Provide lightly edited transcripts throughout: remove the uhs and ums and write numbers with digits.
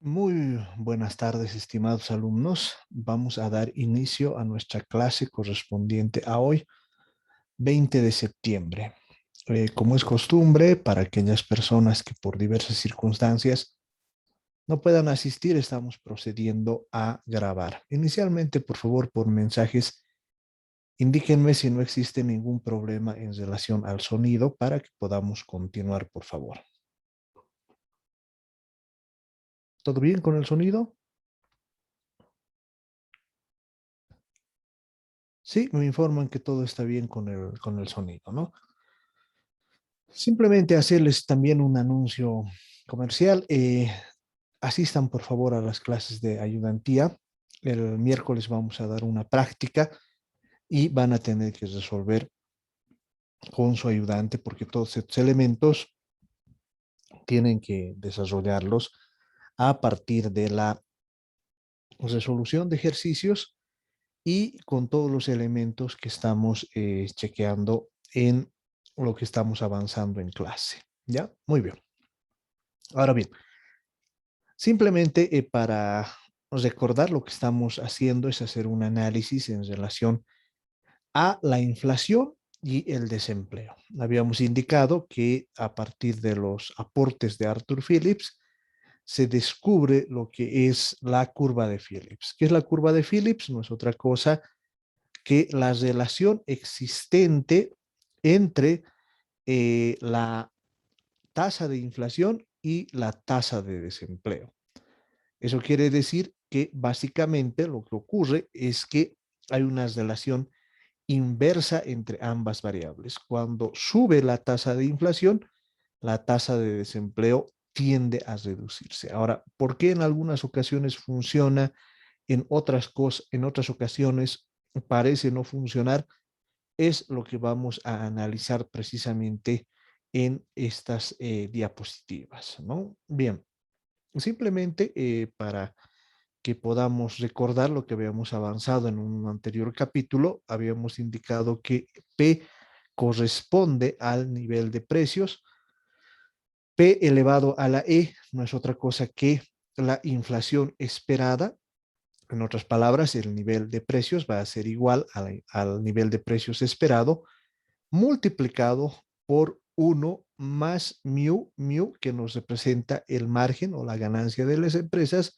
Muy buenas tardes, estimados alumnos. Vamos a dar inicio a nuestra clase correspondiente a hoy, 20 de septiembre. Como es costumbre, para aquellas personas que por diversas circunstancias no puedan asistir, estamos procediendo a grabar. Inicialmente, por favor, por mensajes, indíquenme si no existe ningún problema en relación al sonido para que podamos continuar, por favor. ¿Todo bien con el sonido? Sí, me informan que todo está bien con el sonido, ¿no? Simplemente hacerles también un anuncio comercial. Asistan por favor a las clases de ayudantía. El miércoles vamos a dar una práctica y van a tener que resolver con su ayudante porque todos estos elementos tienen que desarrollarlos a partir de la resolución de ejercicios y con todos los elementos que estamos chequeando en lo que estamos avanzando en clase. ¿Ya? Muy bien. Ahora bien, simplemente para recordar lo que estamos haciendo es hacer un análisis en relación a la inflación y el desempleo. Habíamos indicado que a partir de los aportes de Arthur Phillips se descubre lo que es la curva de Phillips. ¿Qué es la curva de Phillips? No es otra cosa que la relación existente entre la tasa de inflación y la tasa de desempleo. Eso quiere decir que básicamente lo que ocurre es que hay una relación inversa entre ambas variables. Cuando sube la tasa de inflación, la tasa de desempleo tiende a reducirse. Ahora, ¿por qué en algunas ocasiones funciona, en otras ocasiones parece no funcionar? Es lo que vamos a analizar precisamente en estas diapositivas, ¿no? Bien, simplemente para que podamos recordar lo que habíamos avanzado en un anterior capítulo, habíamos indicado que P corresponde al nivel de precios. P elevado a la E no es otra cosa que la inflación esperada. En otras palabras, el nivel de precios va a ser igual al nivel de precios esperado multiplicado por 1 más mu, que nos representa el margen o la ganancia de las empresas,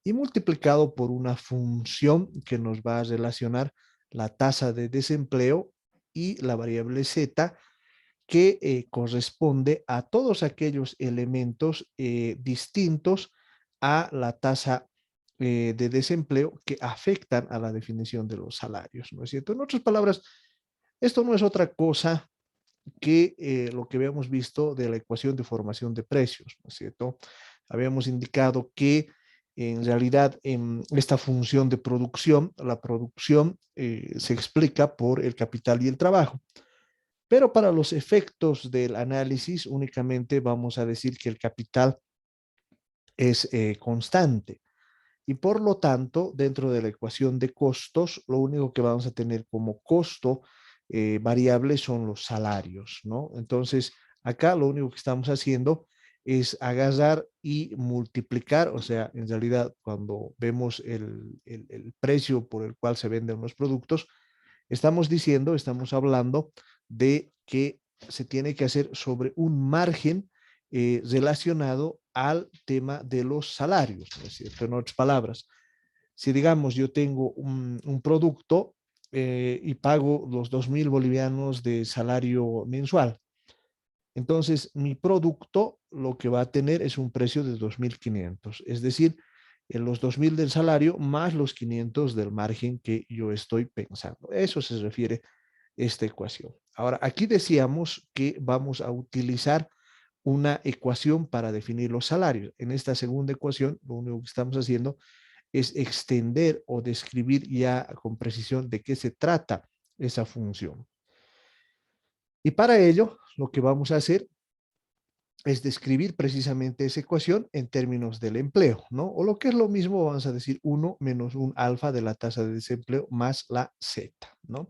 y multiplicado por una función que nos va a relacionar la tasa de desempleo y la variable z, que corresponde a todos aquellos elementos distintos a la tasa de desempleo que afectan a la definición de los salarios, ¿no es cierto? En otras palabras, esto no es otra cosa que lo que habíamos visto de la ecuación de formación de precios, ¿no es cierto? Habíamos indicado que en realidad en esta función de producción, la producción se explica por el capital y el trabajo. Pero para los efectos del análisis únicamente vamos a decir que el capital es constante. Y por lo tanto, dentro de la ecuación de costos, lo único que vamos a tener como costo variable son los salarios, ¿no? Entonces, acá lo único que estamos haciendo es agarrar y multiplicar, o sea, en realidad cuando vemos el precio por el cual se venden los productos, estamos hablando de que se tiene que hacer sobre un margen relacionado al tema de los salarios, ¿no es cierto? En otras palabras, si digamos yo tengo un producto y pago los 2.000 bolivianos de salario mensual, entonces mi producto lo que va a tener es un precio de 2.500, es decir, en los 2.000 del salario más los 500 del margen que yo estoy pensando. Eso se refiere esta ecuación. Ahora, aquí decíamos que vamos a utilizar una ecuación para definir los salarios. En esta segunda ecuación, lo único que estamos haciendo es extender o describir ya con precisión de qué se trata esa función. Y para ello, lo que vamos a hacer es describir precisamente esa ecuación en términos del empleo, ¿no? O lo que es lo mismo, vamos a decir 1 menos un alfa de la tasa de desempleo más la Z, ¿no?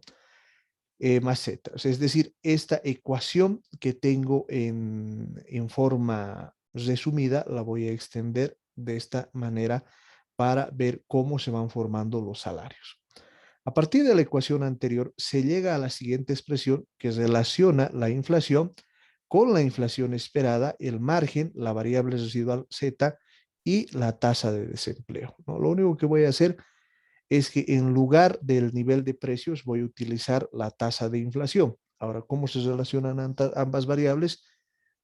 Más Z. O sea, es decir, esta ecuación que tengo en forma resumida la voy a extender de esta manera para ver cómo se van formando los salarios. A partir de la ecuación anterior, se llega a la siguiente expresión que relaciona la inflación con la inflación esperada, el margen, la variable residual Z y la tasa de desempleo, ¿no? Lo único que voy a hacer es que en lugar del nivel de precios voy a utilizar la tasa de inflación. Ahora, ¿cómo se relacionan ambas variables?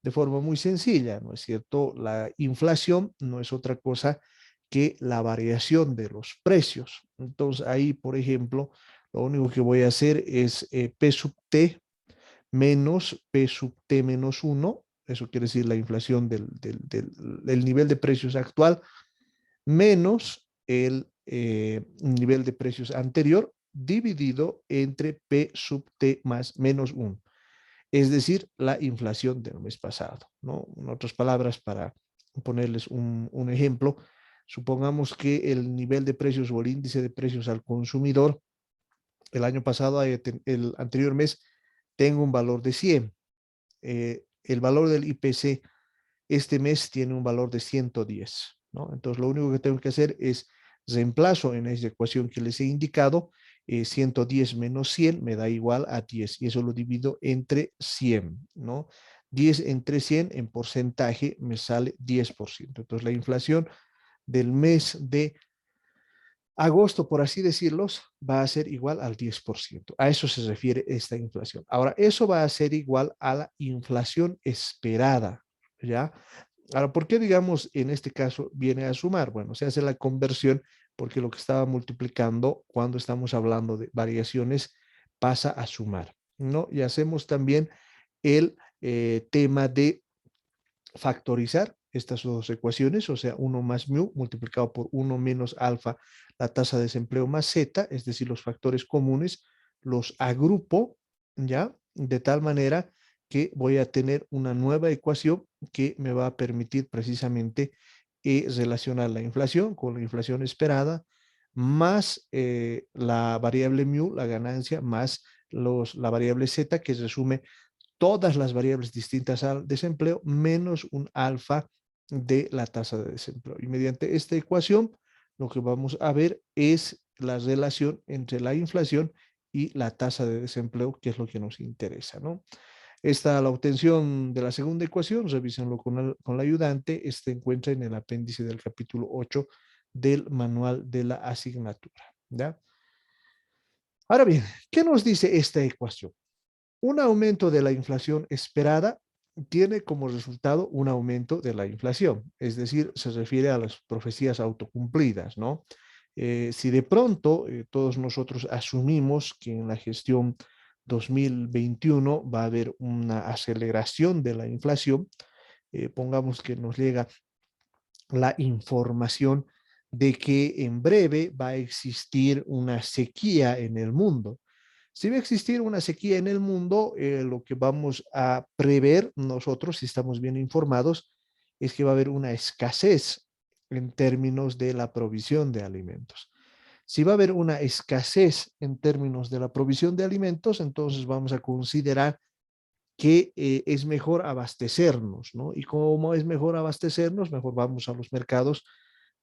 De forma muy sencilla, ¿no es cierto? La inflación no es otra cosa que la variación de los precios. Entonces, ahí, por ejemplo, lo único que voy a hacer es P sub T menos P sub T menos 1, eso quiere decir la inflación del nivel de precios actual, menos el nivel de precios anterior, dividido entre P sub T más menos 1, es decir, la inflación del mes pasado, ¿no? En otras palabras, para ponerles un ejemplo, supongamos que el nivel de precios o el índice de precios al consumidor el año pasado, el anterior mes, tengo un valor de 100. El valor del IPC este mes tiene un valor de 110, ¿no? Entonces, lo único que tengo que hacer es reemplazo en esa ecuación que les he indicado, 110 menos 100 me da igual a 10 y eso lo divido entre 100, ¿no? 10 entre 100 en porcentaje me sale 10%. Entonces, la inflación del mes de agosto, por así decirlos, va a ser igual al 10%. A eso se refiere esta inflación. Ahora, eso va a ser igual a la inflación esperada, ¿ya? Ahora, ¿por qué, digamos, en este caso viene a sumar? Bueno, se hace la conversión porque lo que estaba multiplicando cuando estamos hablando de variaciones pasa a sumar, ¿no? Y hacemos también el tema de factorizar estas dos ecuaciones, o sea, 1 más mu multiplicado por 1 menos alfa, la tasa de desempleo más z, es decir, los factores comunes, los agrupo, ¿ya? De tal manera que voy a tener una nueva ecuación que me va a permitir precisamente relacionar la inflación con la inflación esperada, más la variable mu, la ganancia, más la variable z, que resume todas las variables distintas al desempleo menos un alfa de la tasa de desempleo. Y mediante esta ecuación, lo que vamos a ver es la relación entre la inflación y la tasa de desempleo, que es lo que nos interesa, ¿no? La obtención de la segunda ecuación, revísenlo con la ayudante, este encuentra en el apéndice del capítulo 8 del manual de la asignatura, ¿ya? Ahora bien, ¿qué nos dice esta ecuación? Un aumento de la inflación esperada tiene como resultado un aumento de la inflación, es decir, se refiere a las profecías autocumplidas, ¿no? Si de pronto todos nosotros asumimos que en la gestión 2021 va a haber una aceleración de la inflación, pongamos que nos llega la información de que en breve va a existir una sequía en el mundo. Si va a existir una sequía en el mundo, lo que vamos a prever nosotros, si estamos bien informados, es que va a haber una escasez en términos de la provisión de alimentos. Si va a haber una escasez en términos de la provisión de alimentos, entonces vamos a considerar que es mejor abastecernos, ¿no? Y como es mejor abastecernos, mejor vamos a los mercados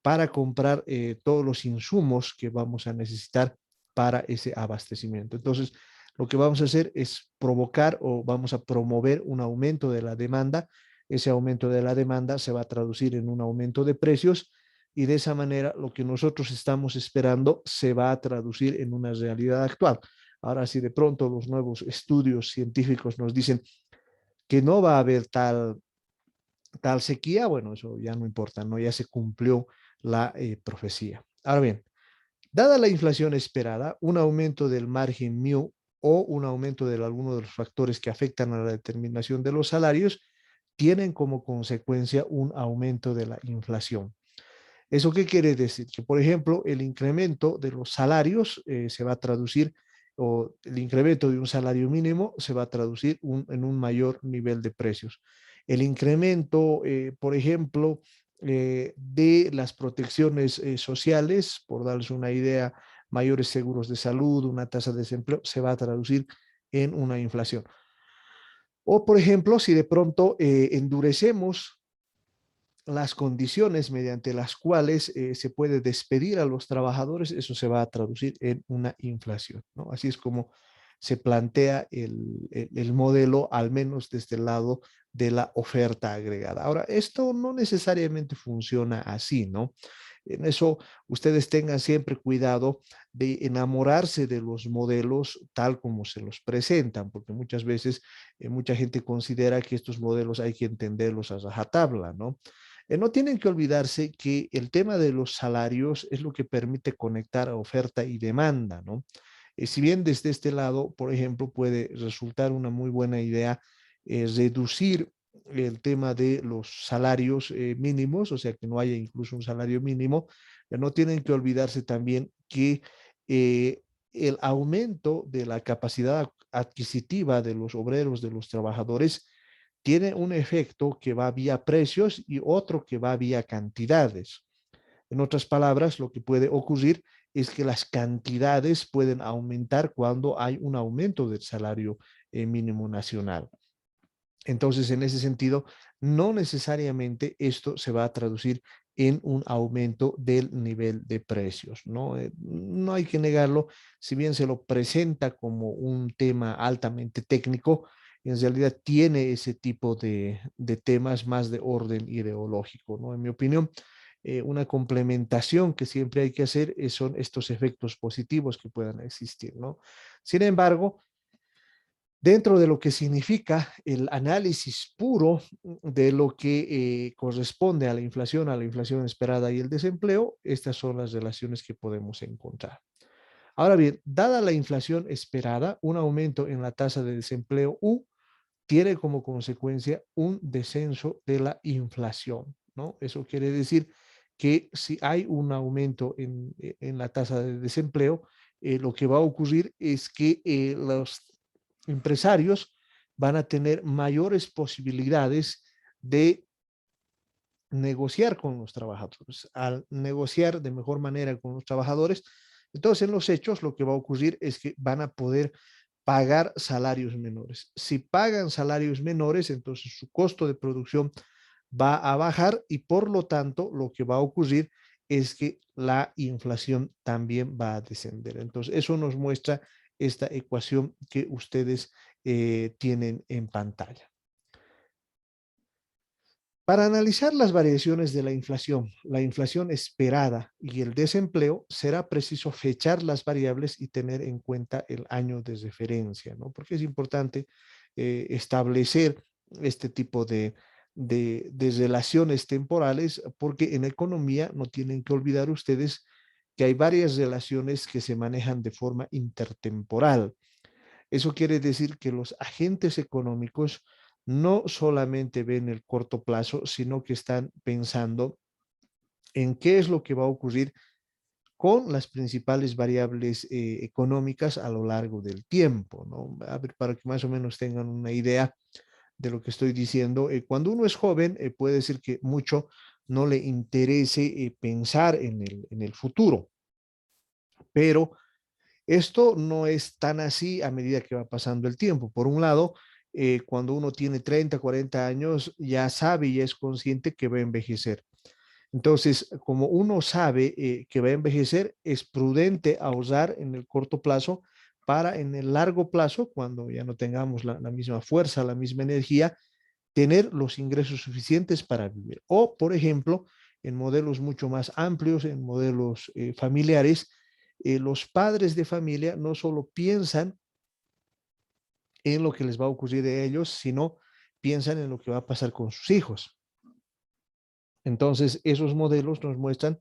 para comprar todos los insumos que vamos a necesitar para ese abastecimiento. Entonces, lo que vamos a hacer es provocar o vamos a promover un aumento de la demanda. Ese aumento de la demanda se va a traducir en un aumento de precios y de esa manera lo que nosotros estamos esperando se va a traducir en una realidad actual. Ahora, si de pronto los nuevos estudios científicos nos dicen que no va a haber tal sequía, bueno, eso ya no importa, ¿no? Ya se cumplió la profecía. Ahora bien, dada la inflación esperada, un aumento del margen mu o un aumento de alguno de los factores que afectan a la determinación de los salarios tienen como consecuencia un aumento de la inflación. ¿Eso qué quiere decir? Que, por ejemplo, el incremento de los salarios se va a traducir, o el incremento de un salario mínimo se va a traducir en un mayor nivel de precios. El incremento, por ejemplo, de las protecciones sociales, por darles una idea, mayores seguros de salud, una tasa de desempleo, se va a traducir en una inflación. O, por ejemplo, si de pronto endurecemos las condiciones mediante las cuales se puede despedir a los trabajadores, eso se va a traducir en una inflación, ¿no? Así es como se plantea el modelo, al menos desde el lado de la oferta agregada. Ahora, esto no necesariamente funciona así, ¿no? En eso ustedes tengan siempre cuidado de enamorarse de los modelos tal como se los presentan, porque muchas veces mucha gente considera que estos modelos hay que entenderlos a rajatabla, ¿no? No tienen que olvidarse que el tema de los salarios es lo que permite conectar a oferta y demanda, ¿no? Si bien desde este lado, por ejemplo, puede resultar una muy buena idea reducir el tema de los salarios mínimos, o sea, que no haya incluso un salario mínimo, no tienen que olvidarse también que eh, el aumento de la capacidad adquisitiva de los obreros, de los trabajadores, tiene un efecto que va vía precios y otro que va vía cantidades. En otras palabras, lo que puede ocurrir es que las cantidades pueden aumentar cuando hay un aumento del salario mínimo nacional. Entonces, en ese sentido, no necesariamente esto se va a traducir en un aumento del nivel de precios, ¿no? No hay que negarlo, si bien se lo presenta como un tema altamente técnico, en realidad tiene ese tipo de temas más de orden ideológico, ¿no? En mi opinión, una complementación que siempre hay que hacer son estos efectos positivos que puedan existir, ¿no? Sin embargo, dentro de lo que significa el análisis puro de lo que corresponde a la inflación esperada y el desempleo, estas son las relaciones que podemos encontrar. Ahora bien, dada la inflación esperada, un aumento en la tasa de desempleo U tiene como consecuencia un descenso de la inflación, ¿no? Eso quiere decir que si hay un aumento en la tasa de desempleo, lo que va a ocurrir es que los empresarios van a tener mayores posibilidades de negociar con los trabajadores. Al negociar de mejor manera con los trabajadores, entonces en los hechos lo que va a ocurrir es que van a poder pagar salarios menores. Si pagan salarios menores, entonces su costo de producción va a bajar y por lo tanto lo que va a ocurrir es que la inflación también va a descender. Entonces eso nos muestra esta ecuación que ustedes tienen en pantalla. Para analizar las variaciones de la inflación esperada y el desempleo, será preciso fechar las variables y tener en cuenta el año de referencia, ¿no? Porque es importante establecer este tipo de relaciones temporales, porque en economía no tienen que olvidar ustedes que hay varias relaciones que se manejan de forma intertemporal. Eso quiere decir que los agentes económicos no solamente ven el corto plazo, sino que están pensando en qué es lo que va a ocurrir con las principales variables económicas a lo largo del tiempo, ¿no? A ver, para que más o menos tengan una idea de lo que estoy diciendo. Cuando uno es joven, puede decir que mucho no le interese pensar en el futuro, pero esto no es tan así a medida que va pasando el tiempo. Por un lado, cuando uno tiene 30, 40 años, ya sabe y es consciente que va a envejecer. Entonces, como uno sabe que va a envejecer, es prudente ahorrar en el corto plazo para en el largo plazo, cuando ya no tengamos la misma fuerza, la misma energía, tener los ingresos suficientes para vivir. O, por ejemplo, en modelos mucho más amplios, en modelos familiares, los padres de familia no solo piensan en lo que les va a ocurrir a ellos, sino piensan en lo que va a pasar con sus hijos. Entonces, esos modelos nos muestran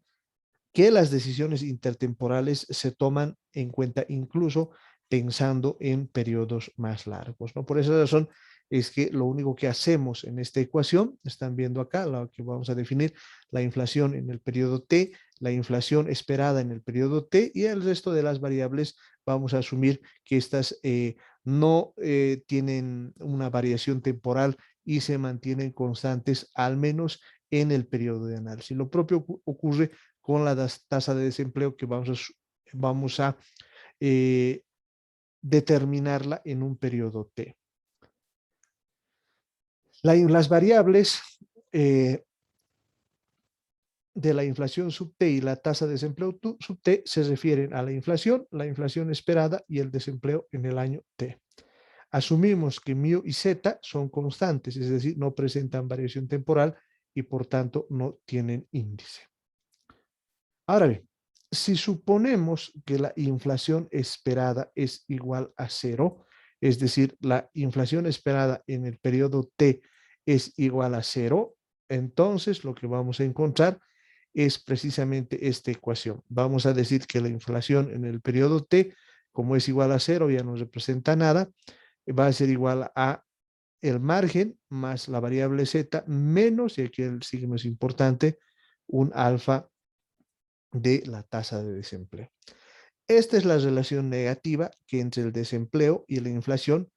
que las decisiones intertemporales se toman en cuenta incluso pensando en periodos más largos, ¿no? Por esa razón es que lo único que hacemos en esta ecuación, están viendo acá, lo que vamos a definir, la inflación en el periodo T, la inflación esperada en el periodo T y el resto de las variables vamos a asumir que estas no tienen una variación temporal y se mantienen constantes al menos en el periodo de análisis. Lo propio ocurre con la tasa de desempleo que vamos a eh, determinarla en un periodo T. Las variables de la inflación sub T y la tasa de desempleo sub T se refieren a la inflación esperada y el desempleo en el año T. Asumimos que mu y z son constantes, es decir, no presentan variación temporal y por tanto no tienen índice. Ahora bien, si suponemos que la inflación esperada es igual a cero, es decir, la inflación esperada en el periodo T es igual a cero, entonces lo que vamos a encontrar es precisamente esta ecuación. Vamos a decir que la inflación en el periodo T, como es igual a cero, ya no representa nada, va a ser igual a el margen más la variable z menos, y aquí el signo es importante, un alfa de la tasa de desempleo. Esta es la relación negativa que entre el desempleo y la inflación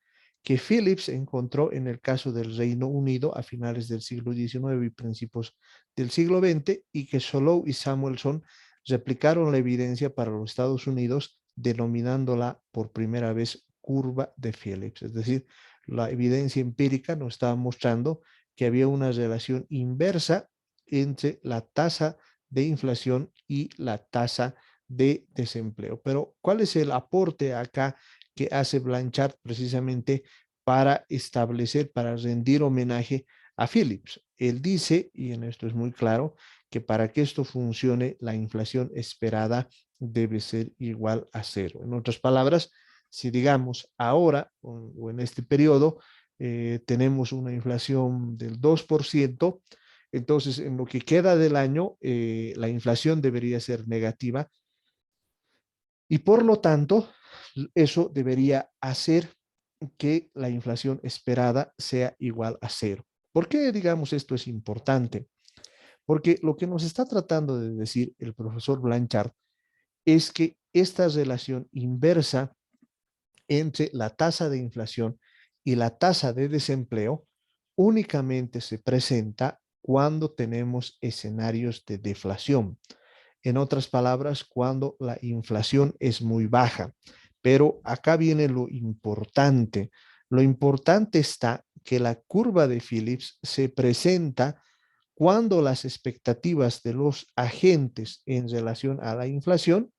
que Phillips encontró en el caso del Reino Unido a finales del siglo XIX y principios del siglo XX y que Solow y Samuelson replicaron la evidencia para los Estados Unidos denominándola por primera vez curva de Phillips. Es decir, la evidencia empírica nos estaba mostrando que había una relación inversa entre la tasa de inflación y la tasa de desempleo. Pero, ¿cuál es el aporte acá que hace Blanchard precisamente para establecer, para rendir homenaje a Phillips? Él dice, y en esto es muy claro, que para que esto funcione, la inflación esperada debe ser igual a cero. En otras palabras, si digamos ahora o en este periodo tenemos una inflación del 2%, entonces en lo que queda del año la inflación debería ser negativa y por lo tanto eso debería hacer que la inflación esperada sea igual a cero. ¿Por qué, digamos, esto es importante? Porque lo que nos está tratando de decir el profesor Blanchard es que esta relación inversa entre la tasa de inflación y la tasa de desempleo únicamente se presenta cuando tenemos escenarios de deflación. En otras palabras, cuando la inflación es muy baja. Pero acá viene lo importante. Lo importante está que la curva de Phillips se presenta cuando las expectativas de los agentes en relación a la inflación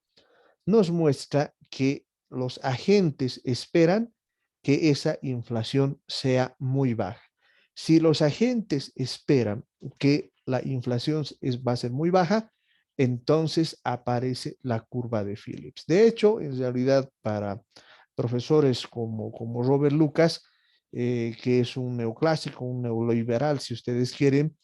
nos muestra que los agentes esperan que esa inflación sea muy baja. Si los agentes esperan que la inflación va a ser muy baja, entonces aparece la curva de Phillips. De hecho, en realidad, para profesores como Robert Lucas, que es un neoclásico, un neoliberal, si ustedes quieren,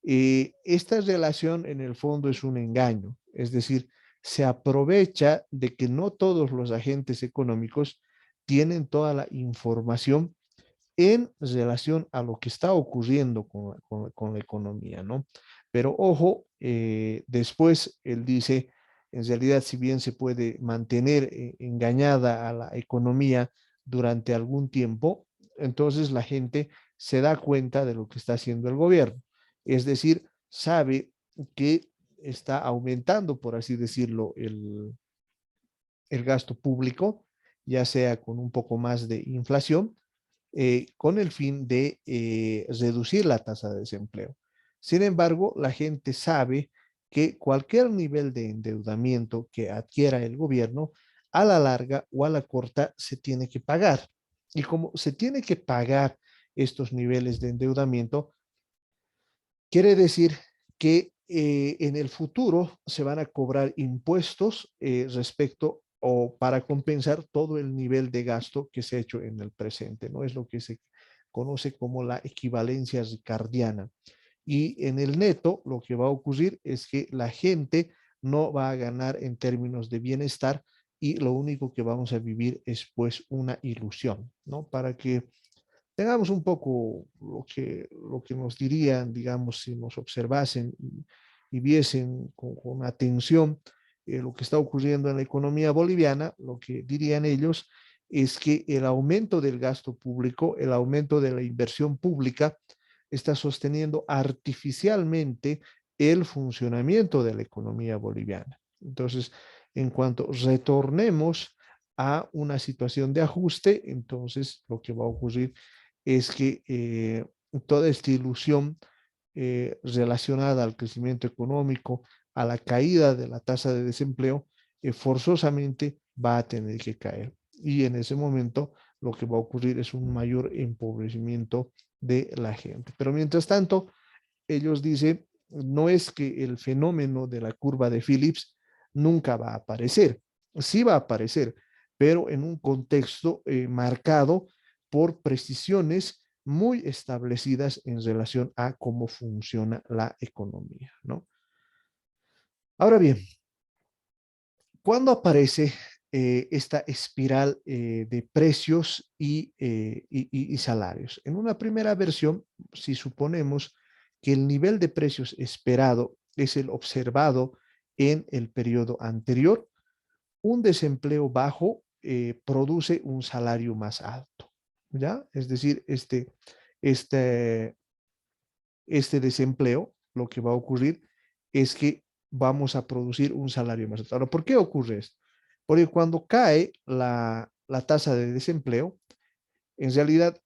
esta relación en el fondo es un engaño. Es decir, se aprovecha de que no todos los agentes económicos tienen toda la información en relación a lo que está ocurriendo con la economía, ¿no? Pero ojo, después él dice, en realidad, si bien se puede mantener engañada a la economía durante algún tiempo, entonces la gente se da cuenta de lo que está haciendo el gobierno. Es decir, sabe que está aumentando, por así decirlo, el gasto público, ya sea con un poco más de inflación, con el fin de reducir la tasa de desempleo. Sin embargo, la gente sabe que cualquier nivel de endeudamiento que adquiera el gobierno, a la larga o a la corta, se tiene que pagar. Y como se tiene que pagar estos niveles de endeudamiento, quiere decir que en el futuro se van a cobrar impuestos respecto o para compensar todo el nivel de gasto que se ha hecho en el presente, ¿no? Es lo que se conoce como la equivalencia ricardiana. Y en el neto, lo que va a ocurrir es que la gente no va a ganar en términos de bienestar y lo único que vamos a vivir es pues una ilusión, ¿no? Para que tengamos un poco lo que nos dirían, digamos, si nos observasen y viesen con atención lo que está ocurriendo en la economía boliviana, lo que dirían ellos es que el aumento del gasto público, el aumento de la inversión pública, está sosteniendo artificialmente el funcionamiento de la economía boliviana. Entonces, en cuanto retornemos a una situación de ajuste, entonces lo que va a ocurrir es que toda esta ilusión relacionada al crecimiento económico, a la caída de la tasa de desempleo, forzosamente va a tener que caer. Y en ese momento lo que va a ocurrir es un mayor empobrecimiento de la gente. Pero mientras tanto, ellos dicen, no es que el fenómeno de la curva de Phillips nunca va a aparecer, sí va a aparecer, pero en un contexto marcado por precisiones muy establecidas en relación a cómo funciona la economía, ¿no? Ahora bien, ¿cuándo aparece esta espiral de precios y salarios? En una primera versión, si suponemos que el nivel de precios esperado es el observado en el periodo anterior, un desempleo bajo produce un salario más alto, ¿ya? Es decir, este, este desempleo, lo que va a ocurrir es que vamos a producir un salario más alto. Ahora, ¿por qué ocurre esto? Porque cuando cae la tasa de desempleo, en realidad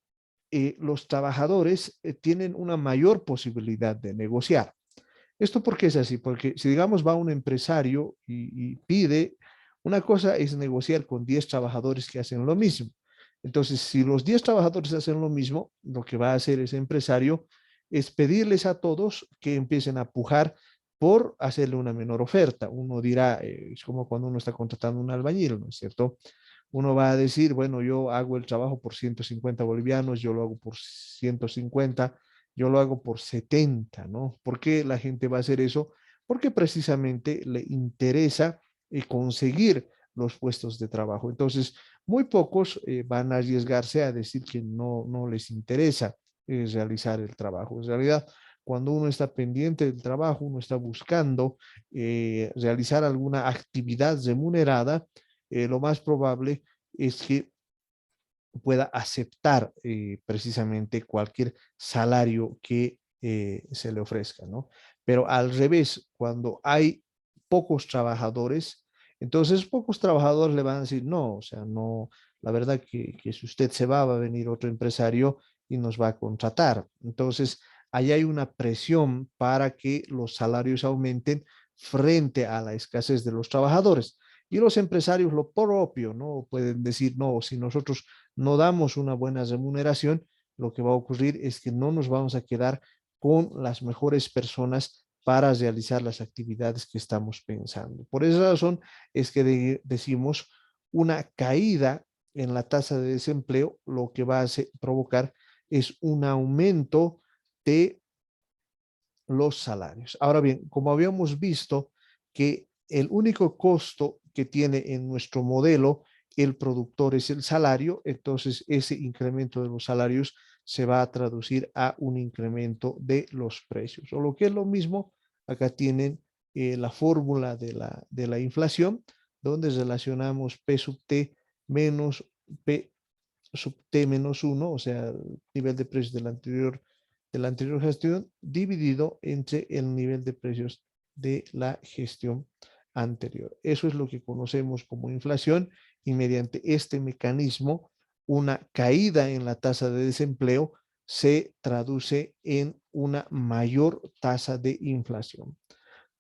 los trabajadores tienen una mayor posibilidad de negociar. ¿Esto por qué es así? Porque si digamos va un empresario y pide, una cosa es negociar con 10 trabajadores que hacen lo mismo. Entonces, si los 10 trabajadores hacen lo mismo, lo que va a hacer ese empresario es pedirles a todos que empiecen a pujar por hacerle una menor oferta. Uno dirá, es como cuando uno está contratando un albañil, ¿no es cierto? Uno va a decir, bueno, yo hago el trabajo por 150 bolivianos, yo lo hago por 150, yo lo hago por 70, ¿no? ¿Por qué la gente va a hacer eso? Porque precisamente le interesa conseguir los puestos de trabajo. Entonces, muy pocos van a arriesgarse a decir que no les interesa realizar el trabajo. En realidad, cuando uno está pendiente del trabajo, uno está buscando realizar alguna actividad remunerada, lo más probable es que pueda aceptar precisamente cualquier salario que se le ofrezca, ¿no? Pero al revés, cuando hay pocos trabajadores, entonces pocos trabajadores le van a decir, no, o sea, no, la verdad que si usted se va a venir otro empresario y nos va a contratar. Entonces, ahí hay una presión para que los salarios aumenten frente a la escasez de los trabajadores. Y los empresarios lo propio, ¿no? Pueden decir, no, si nosotros no damos una buena remuneración, lo que va a ocurrir es que no nos vamos a quedar con las mejores personas para realizar las actividades que estamos pensando. Por esa razón es que decimos una caída en la tasa de desempleo, lo que va a provocar es un aumento de los salarios. Ahora bien, como habíamos visto que el único costo que tiene en nuestro modelo el productor es el salario, entonces ese incremento de los salarios se va a traducir a un incremento de los precios. O lo que es lo mismo, acá tienen la fórmula de la inflación, donde relacionamos P sub T menos P sub T menos 1, o sea, el nivel de precios de la anterior gestión, dividido entre el nivel de precios de la gestión anterior. Eso es lo que conocemos como inflación y mediante este mecanismo, una caída en la tasa de desempleo se traduce en una mayor tasa de inflación.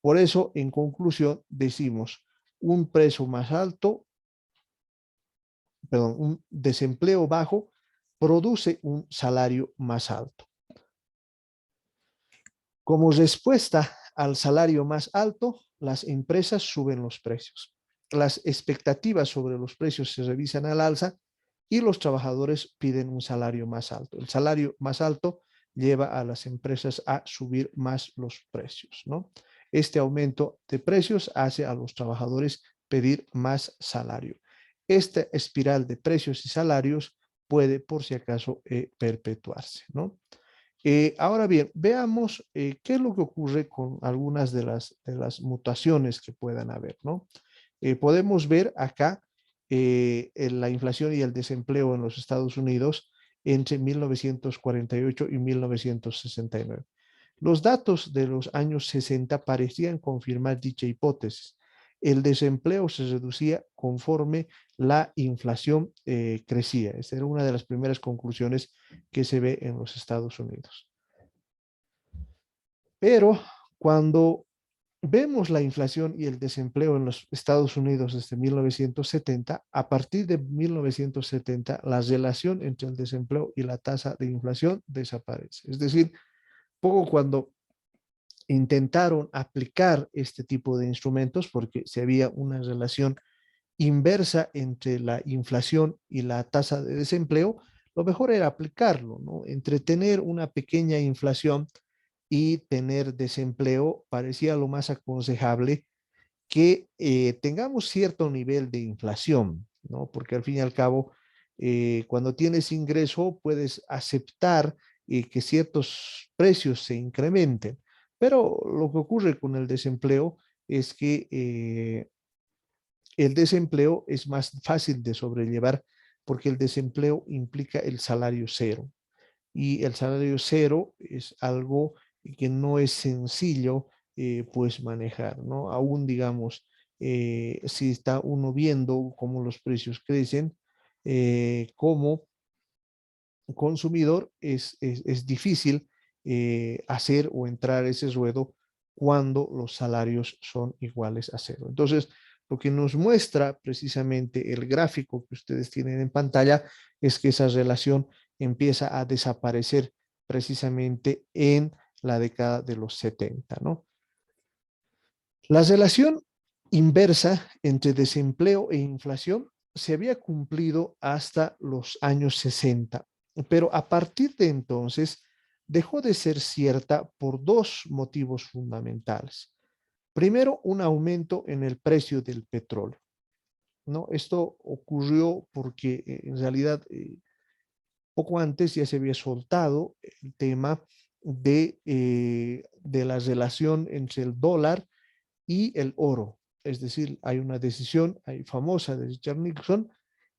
Por eso, en conclusión, decimos un precio más alto, perdón, un desempleo bajo produce un salario más alto. Como respuesta al salario más alto, las empresas suben los precios. Las expectativas sobre los precios se revisan al alza y los trabajadores piden un salario más alto. El salario más alto lleva a las empresas a subir más los precios, ¿no? Este aumento de precios hace a los trabajadores pedir más salario. Esta espiral de precios y salarios puede, por si acaso, perpetuarse, ¿no? Ahora bien, veamos qué es lo que ocurre con algunas de las mutaciones que puedan haber, ¿no? Podemos ver acá la inflación y el desempleo en los Estados Unidos entre 1948 y 1969. Los datos de los años 60 parecían confirmar dicha hipótesis. El desempleo se reducía conforme la inflación crecía. Esta era una de las primeras conclusiones que se ve en los Estados Unidos. Pero cuando vemos la inflación y el desempleo en los Estados Unidos desde 1970, a partir de 1970, la relación entre el desempleo y la tasa de inflación desaparece. Es decir, poco cuando intentaron aplicar este tipo de instrumentos, porque se había una relación inversa entre la inflación y la tasa de desempleo, lo mejor era aplicarlo, ¿no? Entre tener una pequeña inflación y tener desempleo parecía lo más aconsejable que tengamos cierto nivel de inflación, ¿no? Porque al fin y al cabo, cuando tienes ingreso, puedes aceptar que ciertos precios se incrementen, pero lo que ocurre con el desempleo es que el desempleo es más fácil de sobrellevar porque el desempleo implica el salario cero y el salario cero es algo que no es sencillo pues manejar, ¿no? Aún digamos, si está uno viendo cómo los precios crecen, como consumidor es difícil hacer o entrar a ese ruedo cuando los salarios son iguales a cero. Entonces, lo que nos muestra precisamente el gráfico que ustedes tienen en pantalla es que esa relación empieza a desaparecer precisamente en la década de los 70, ¿no? La relación inversa entre desempleo e inflación se había cumplido hasta los años 60, pero a partir de entonces dejó de ser cierta por dos motivos fundamentales. Primero, un aumento en el precio del petróleo, ¿no? Esto ocurrió porque en realidad poco antes ya se había soltado el tema de la relación entre el dólar y el oro. Es decir, hay una decisión hay famosa de Richard Nixon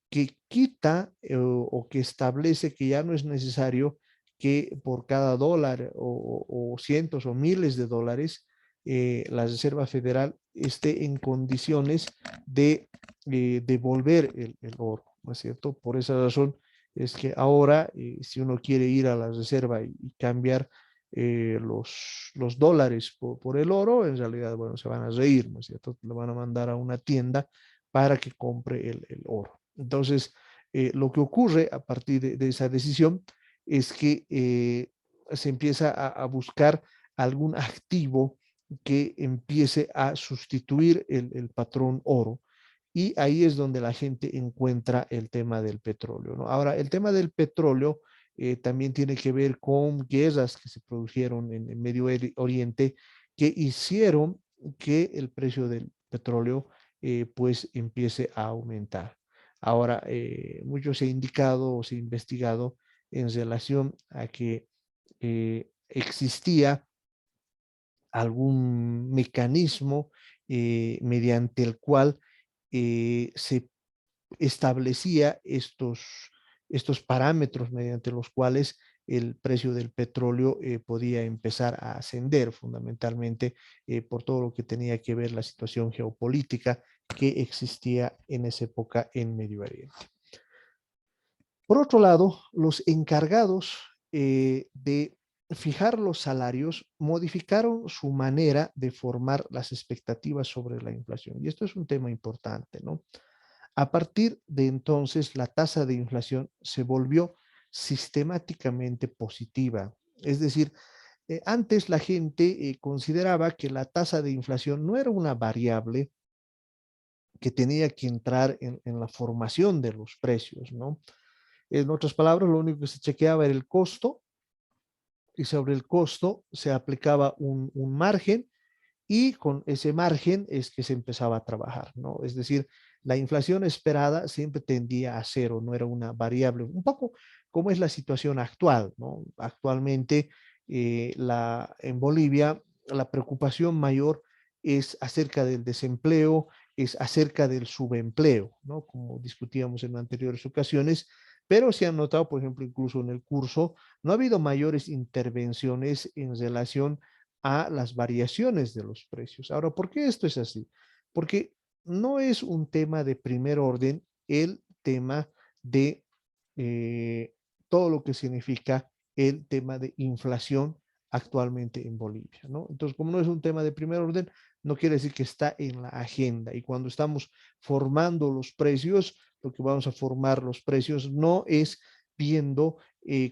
que quita o que establece que ya no es necesario que por cada dólar o cientos o miles de dólares la Reserva Federal esté en condiciones de devolver el oro, ¿no es cierto? Por esa razón es que ahora, si uno quiere ir a la Reserva y cambiar los dólares por el oro, en realidad, bueno, se van a reír, ¿no es cierto? Lo van a mandar a una tienda para que compre el oro. Entonces, lo que ocurre a partir de esa decisión es que se empieza a buscar algún activo que empiece a sustituir el patrón oro. Y ahí es donde la gente encuentra el tema del petróleo, ¿no? Ahora, el tema del petróleo también tiene que ver con guerras que se produjeron en Medio Oriente que hicieron que el precio del petróleo pues empiece a aumentar. Ahora, mucho se ha indicado o se ha investigado en relación a que existía algún mecanismo mediante el cual se establecía estos parámetros mediante los cuales el precio del petróleo podía empezar a ascender, fundamentalmente por todo lo que tenía que ver la situación geopolítica que existía en esa época en Medio Oriente. Por otro lado, los encargados de fijar los salarios modificaron su manera de formar las expectativas sobre la inflación. Y esto es un tema importante, ¿no? A partir de entonces, la tasa de inflación se volvió sistemáticamente positiva. Es decir, antes la gente consideraba que la tasa de inflación no era una variable que tenía que entrar en la formación de los precios, ¿no? En otras palabras, lo único que se chequeaba era el costo y sobre el costo se aplicaba un margen y con ese margen es que se empezaba a trabajar, ¿no? Es decir, la inflación esperada siempre tendía a cero, no era una variable, un poco como es la situación actual, ¿no? Actualmente en Bolivia la preocupación mayor es acerca del desempleo, es acerca del subempleo, ¿no? Como discutíamos en anteriores ocasiones, pero se han notado, por ejemplo, incluso en el curso, no ha habido mayores intervenciones en relación a las variaciones de los precios. Ahora, ¿por qué esto es así? Porque no es un tema de primer orden el tema de todo lo que significa el tema de inflación actualmente en Bolivia, ¿no? Entonces, como no es un tema de primer orden, no quiere decir que está en la agenda. Y cuando estamos formando los precios, lo que vamos a formar los precios no es viendo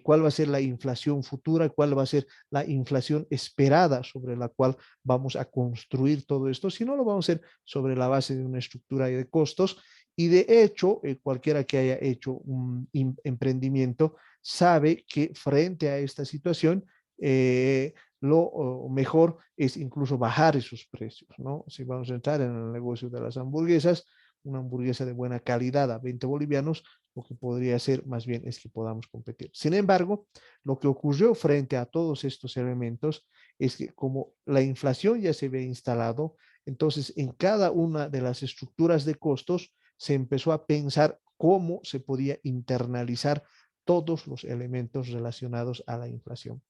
cuál va a ser la inflación futura, cuál va a ser la inflación esperada sobre la cual vamos a construir todo esto, sino lo vamos a hacer sobre la base de una estructura de costos. Y de hecho, cualquiera que haya hecho un emprendimiento sabe que frente a esta situación, lo mejor es incluso bajar esos precios, ¿no? Si vamos a entrar en el negocio de las hamburguesas, una hamburguesa de buena calidad a 20 bolivianos, lo que podría ser más bien es que podamos competir. Sin embargo, lo que ocurrió frente a todos estos elementos es que como la inflación ya se ve instalado, entonces en cada una de las estructuras de costos se empezó a pensar cómo se podía internalizar todos los elementos relacionados a la inflación.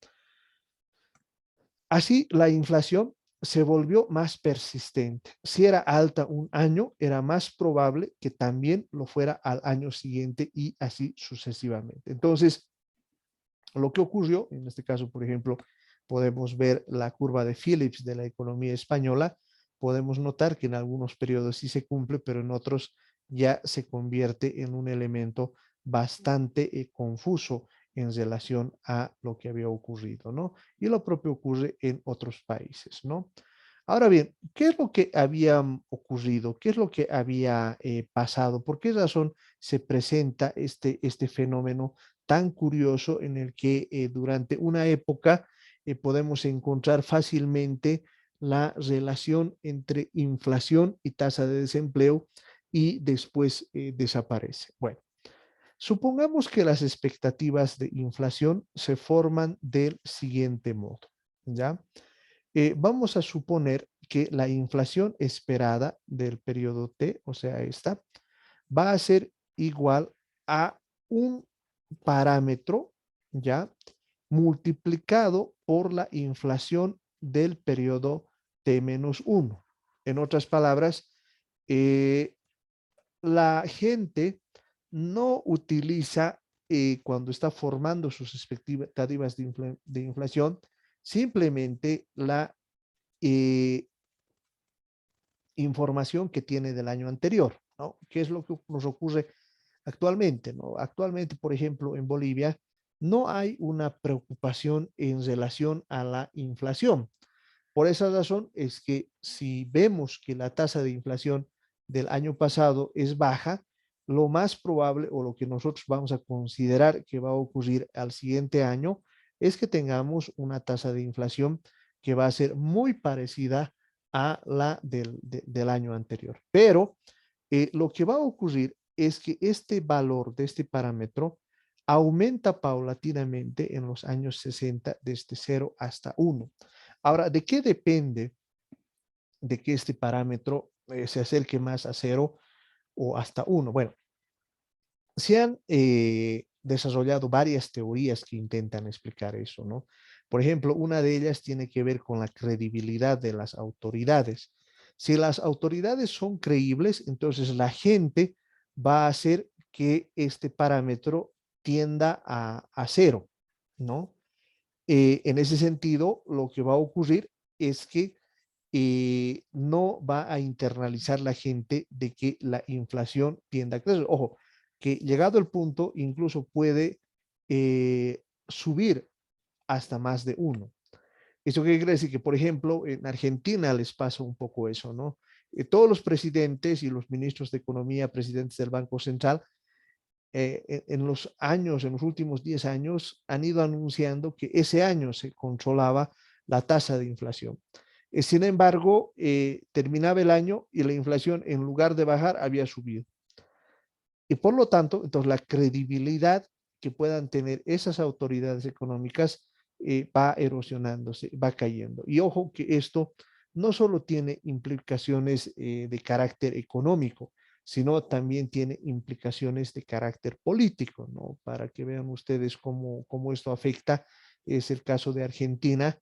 Así, la inflación se volvió más persistente. Si era alta un año, era más probable que también lo fuera al año siguiente y así sucesivamente. Entonces, lo que ocurrió, en este caso, por ejemplo, podemos ver la curva de Phillips de la economía española, podemos notar que en algunos periodos sí se cumple, pero en otros ya se convierte en un elemento bastante confuso en relación a lo que había ocurrido, ¿no? Y lo propio ocurre en otros países, ¿no? Ahora bien, ¿qué es lo que había ocurrido? ¿Qué es lo que había pasado? ¿Por qué razón se presenta este fenómeno tan curioso en el que durante una época podemos encontrar fácilmente la relación entre inflación y tasa de desempleo y después desaparece? Bueno, supongamos que las expectativas de inflación se forman del siguiente modo, ¿ya? Vamos a suponer que la inflación esperada del periodo T, o sea, esta, va a ser igual a un parámetro, ¿ya? Multiplicado por la inflación del periodo T-1. En otras palabras, eh, la gente no utiliza cuando está formando sus expectativas de inflación simplemente la eh, información que tiene del año anterior, ¿no? ¿Qué es lo que nos ocurre actualmente, ¿no? Actualmente, por ejemplo, en Bolivia no hay una preocupación en relación a la inflación. Por esa razón es que si vemos que la tasa de inflación del año pasado es baja, lo más probable o lo que nosotros vamos a considerar que va a ocurrir al siguiente año es que tengamos una tasa de inflación que va a ser muy parecida a la del año anterior. Pero lo que va a ocurrir es que este valor de este parámetro aumenta paulatinamente en los años 60 desde 0 hasta 1. Ahora, ¿de qué depende de que este parámetro se acerque más a 0 o hasta 1? Bueno, se han desarrollado varias teorías que intentan explicar eso, ¿no? Por ejemplo, una de ellas tiene que ver con la credibilidad de las autoridades. Si las autoridades son creíbles, entonces la gente va a hacer que este parámetro tienda a 0, ¿no? En ese sentido, lo que va a ocurrir es que no va a internalizar la gente de que la inflación tienda a crecer. Ojo, que llegado el punto, incluso puede subir hasta más de 1. ¿Eso qué quiere decir? Que, por ejemplo, en Argentina les pasa un poco eso, ¿no? Todos los presidentes y los ministros de Economía, presidentes del Banco Central, en los años, en los últimos 10 años, han ido anunciando que ese año se controlaba la tasa de inflación. Sin embargo, terminaba el año y la inflación, en lugar de bajar, había subido. Y por lo tanto, entonces la credibilidad que puedan tener esas autoridades económicas va erosionándose, va cayendo. Y ojo que esto no solo tiene implicaciones de carácter económico, sino también tiene implicaciones de carácter político, ¿no? Para que vean ustedes cómo esto afecta, es el caso de Argentina.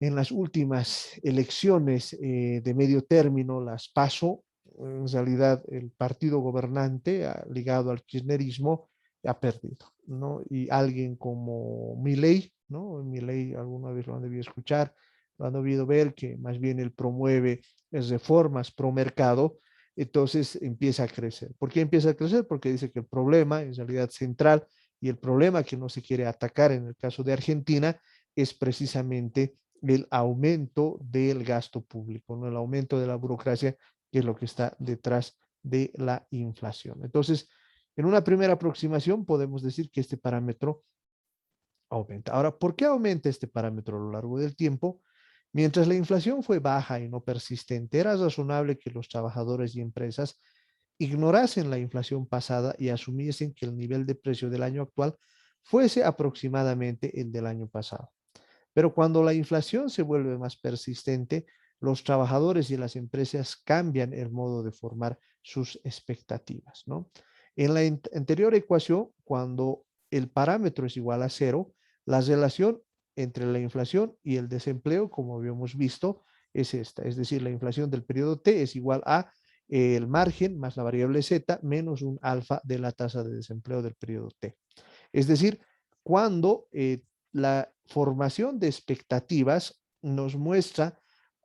En las últimas elecciones de medio término, las PASO, en realidad el partido gobernante ligado al kirchnerismo ha perdido, ¿no? Y alguien como Milei ¿no? En Milei alguna vez lo han debido escuchar, lo han debido ver, que más bien él promueve reformas pro mercado, entonces empieza a crecer. ¿Por qué empieza a crecer? Porque dice que el problema en realidad central y el problema que no se quiere atacar en el caso de Argentina es precisamente el aumento del gasto público, ¿no? El aumento de la burocracia, que es lo que está detrás de la inflación. Entonces, en una primera aproximación podemos decir que este parámetro aumenta. Ahora, ¿por qué aumenta este parámetro a lo largo del tiempo? Mientras la inflación fue baja y no persistente, era razonable que los trabajadores y empresas ignorasen la inflación pasada y asumiesen que el nivel de precio del año actual fuese aproximadamente el del año pasado. Pero cuando la inflación se vuelve más persistente, los trabajadores y las empresas cambian el modo de formar sus expectativas, ¿no? En la anterior ecuación, cuando el parámetro es igual a cero, la relación entre la inflación y el desempleo, como habíamos visto, es esta. Es decir, la inflación del periodo T es igual a el margen más la variable Z menos un alfa de la tasa de desempleo del periodo T. Es decir, cuando la formación de expectativas nos muestra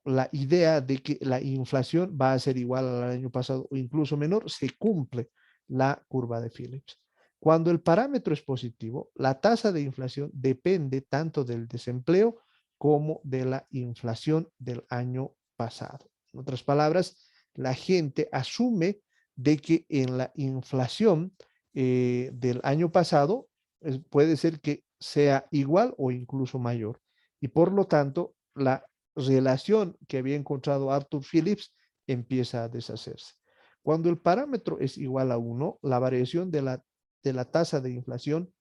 la idea de que la inflación va a ser igual al año pasado o incluso menor, se cumple la curva de Phillips. Cuando el parámetro es positivo, la tasa de inflación depende tanto del desempleo como de la inflación del año pasado. En otras palabras, la gente asume de que en la inflación del año pasado puede ser que sea igual o incluso mayor. Y por lo tanto, la relación que había encontrado Arthur Phillips empieza a deshacerse. Cuando el parámetro es igual a 1, la variación de la tasa de inflación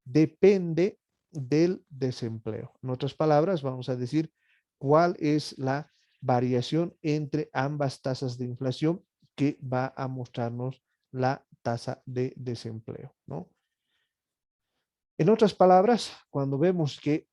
depende del desempleo. En otras palabras, vamos a decir cuál es la variación entre ambas tasas de inflación que va a mostrarnos la tasa de desempleo, ¿no? En otras palabras, cuando vemos que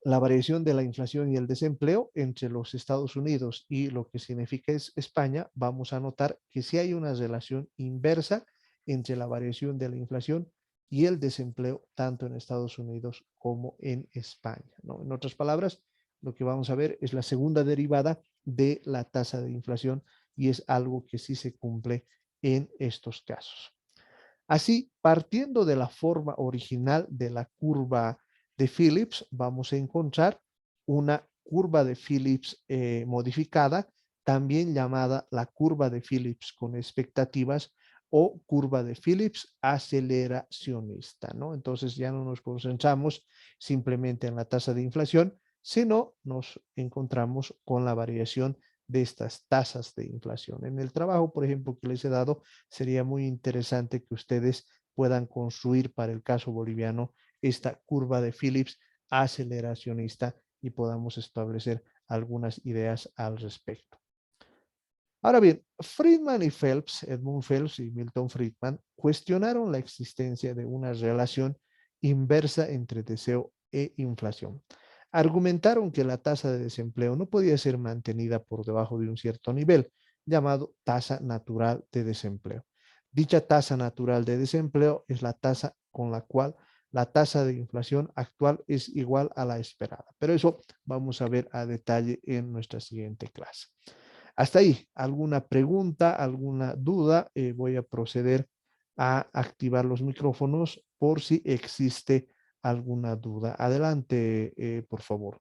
la variación de la inflación y el desempleo entre los Estados Unidos y lo que significa es España, vamos a notar que sí hay una relación inversa entre la variación de la inflación y el desempleo, tanto en Estados Unidos como en España, ¿no? En otras palabras, lo que vamos a ver es la segunda derivada de la tasa de inflación y es algo que sí se cumple en estos casos. Así, partiendo de la forma original de la curva de Phillips, vamos a encontrar una curva de Phillips modificada, también llamada la curva de Phillips con expectativas o curva de Phillips aceleracionista, ¿no? Entonces ya no nos concentramos simplemente en la tasa de inflación, sino nos encontramos con la variación de estas tasas de inflación. En el trabajo, por ejemplo, que les he dado, sería muy interesante que ustedes puedan construir para el caso boliviano esta curva de Phillips aceleracionista y podamos establecer algunas ideas al respecto. Ahora bien, Friedman y Phelps, Edmund Phelps y Milton Friedman, cuestionaron la existencia de una relación inversa entre deseo e inflación. Argumentaron que la tasa de desempleo no podía ser mantenida por debajo de un cierto nivel, llamado tasa natural de desempleo. Dicha tasa natural de desempleo es la tasa con la cual la tasa de inflación actual es igual a la esperada. Pero eso vamos a ver a detalle en nuestra siguiente clase. Hasta ahí, ¿alguna pregunta, alguna duda? Voy a proceder a activar los micrófonos por si existe alguna duda. Adelante, por favor.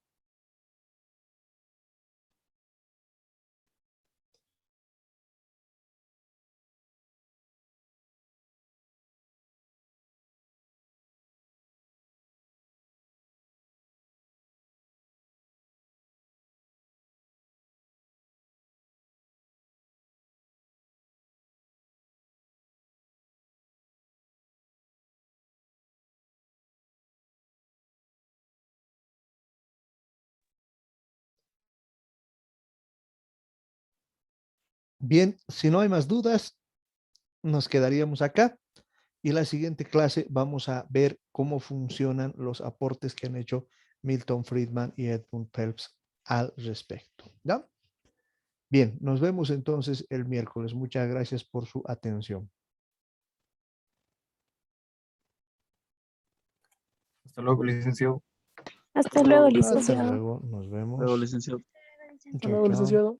Bien, si no hay más dudas, nos quedaríamos acá y en la siguiente clase vamos a ver cómo funcionan los aportes que han hecho Milton Friedman y Edmund Phelps al respecto. ¿Ya? Bien, nos vemos entonces el miércoles. Muchas gracias por su atención. Hasta luego, licenciado. Hasta luego, Hasta licenciado. luego, nos Luego, vemos. licenciado. Licenciado. Chao, Luego, chao. licenciado.